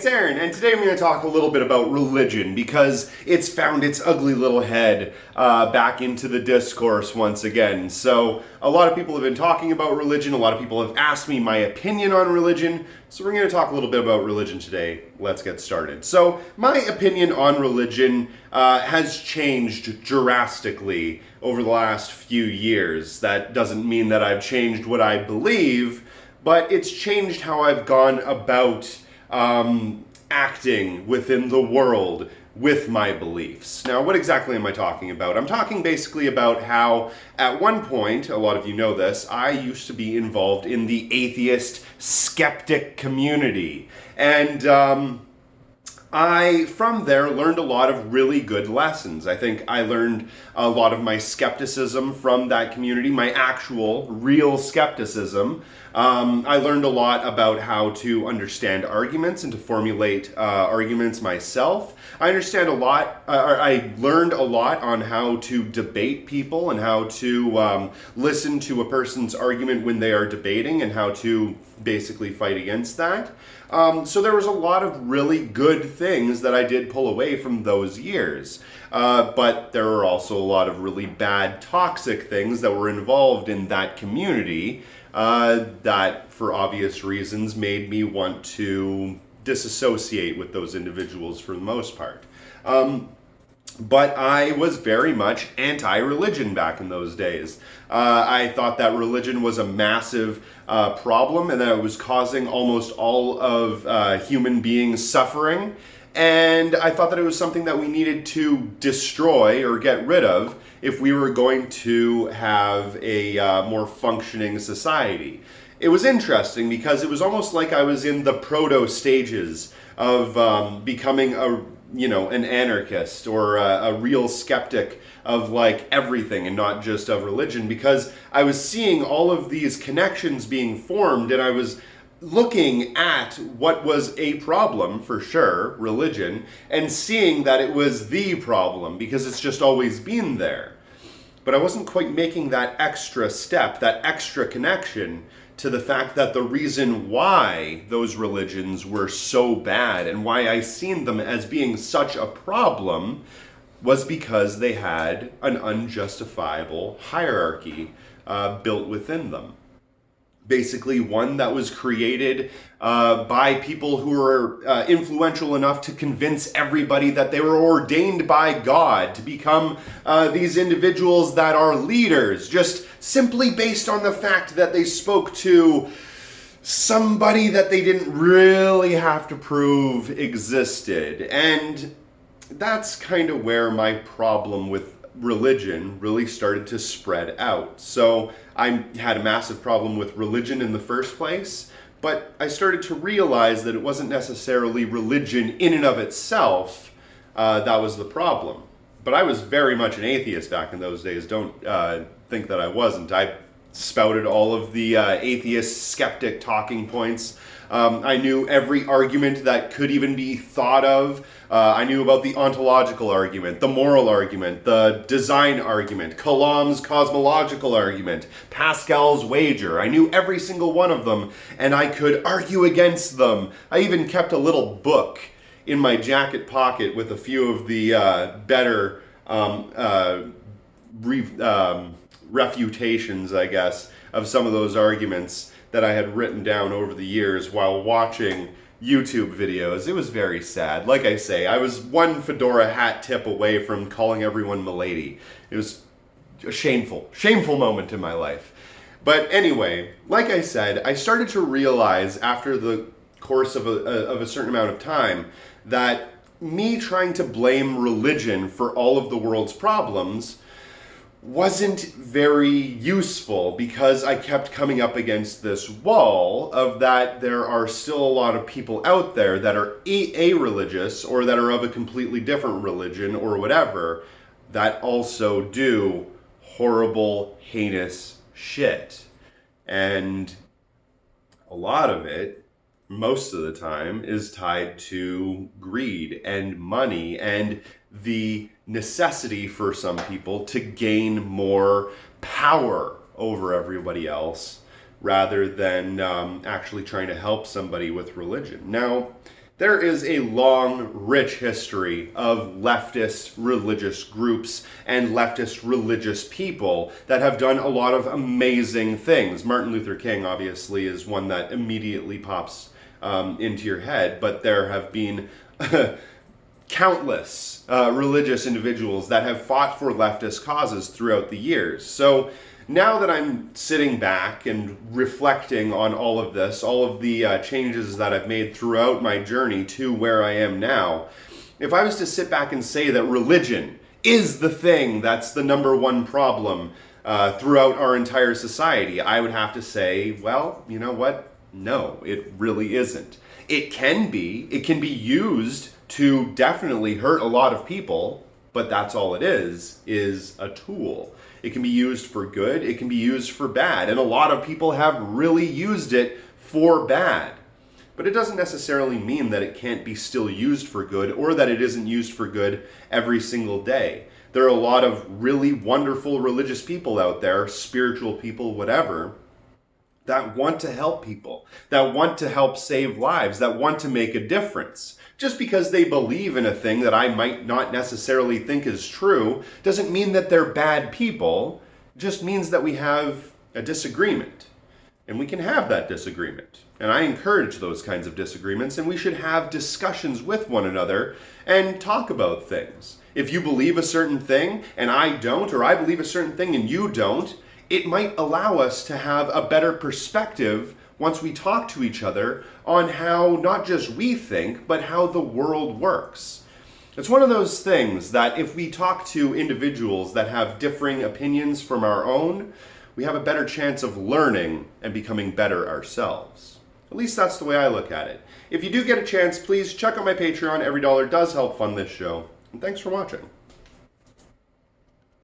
it's Aaron, and today I'm going to talk a little bit about religion because it's found its ugly little head back into the discourse once again. So a lot of people have been talking about religion, a lot of people have asked me my opinion on religion, so we're going to talk a little bit about religion today. Let's get started. So my opinion on religion has changed drastically over the last few years. That doesn't mean that I've changed what I believe, but it's changed how I've gone about acting within the world with my beliefs. Now, what exactly am I talking about? I'm talking basically about how, at one point, a lot of you know this, I used to be involved in the atheist skeptic community. And I, from there, learned a lot of really good lessons. I think I learned a lot of my skepticism from that community, my actual, real skepticism. I learned a lot about how to understand arguments and to formulate arguments myself. I learned a lot on how to debate people and how to listen to a person's argument when they are debating and how to basically fight against that. So there was a lot of really good things that I did pull away from those years. But there were also a lot of really bad, toxic things that were involved in that community that, for obvious reasons, made me want to disassociate with those individuals for the most part. But I was very much anti-religion back in those days. I thought that religion was a massive problem and that it was causing almost all of human beings suffering. And I thought that it was something that we needed to destroy or get rid of if we were going to have a more functioning society. It was interesting because it was almost like I was in the proto stages of becoming an anarchist or a real skeptic of like everything and not just of religion, because I was seeing all of these connections being formed and I was looking at what was a problem, for sure, religion, and seeing that it was the problem because it's just always been there. But I wasn't quite making that extra step, that extra connection to the fact that the reason why those religions were so bad and why I seen them as being such a problem was because they had an unjustifiable hierarchy built within them. Basically, one that was created by people who were influential enough to convince everybody that they were ordained by God to become these individuals that are leaders, just simply based on the fact that they spoke to somebody that they didn't really have to prove existed. And that's kind of where my problem with religion really started to spread out. So I had a massive problem with religion in the first place, but I started to realize that it wasn't necessarily religion in and of itself that was the problem. But I was very much an atheist back in those days. Don't think that I wasn't. I spouted all of the atheist skeptic talking points. I knew every argument that could even be thought of. I knew about the ontological argument, the moral argument, the design argument, Kalam's cosmological argument, Pascal's wager. I knew every single one of them, and I could argue against them. I even kept a little book in my jacket pocket with a few of the better refutations, I guess, of some of those arguments that I had written down over the years while watching YouTube videos. It was very sad. Like I say, I was one fedora hat tip away from calling everyone milady. It was a shameful moment in my life. But anyway, like I said, I started to realize after the course of a certain amount of time that me trying to blame religion for all of the world's problems wasn't very useful, because I kept coming up against this wall of that there are still a lot of people out there that are a-religious or that are of a completely different religion or whatever that also do horrible, heinous shit. And a lot of it, most of the time, is tied to greed and money and the necessity for some people to gain more power over everybody else rather than actually trying to help somebody with religion. Now, There is a long, rich history of leftist religious groups and leftist religious people that have done a lot of amazing things. Martin Luther King, obviously, is one that immediately pops into your head, but there have been countless religious individuals that have fought for leftist causes throughout the years. So now that I'm sitting back and reflecting on all of this, all of the changes that I've made throughout my journey to where I am now, if I was to sit back and say that religion is the thing that's the number one problem throughout our entire society, I would have to say, well, you know what? No, it really isn't. It can be used to definitely hurt a lot of people, but that's all it is a tool. It can be used for good, it can be used for bad, and a lot of people have really used it for bad. But it doesn't necessarily mean that it can't be still used for good, or that it isn't used for good every single day. There are a lot of really wonderful religious people out there, spiritual people, whatever, that want to help people, that want to help save lives, that want to make a difference. Just because they believe in a thing that I might not necessarily think is true doesn't mean that they're bad people. It just means that we have a disagreement. And we can have that disagreement. And I encourage those kinds of disagreements, and we should have discussions with one another and talk about things. If you believe a certain thing and I don't, or I believe a certain thing and you don't, it might allow us to have a better perspective once we talk to each other on how not just we think, but how the world works. It's one of those things that if we talk to individuals that have differing opinions from our own, we have a better chance of learning and becoming better ourselves. At least that's the way I look at it. If you do get a chance, please check out my Patreon. Every dollar does help fund this show. And thanks for watching.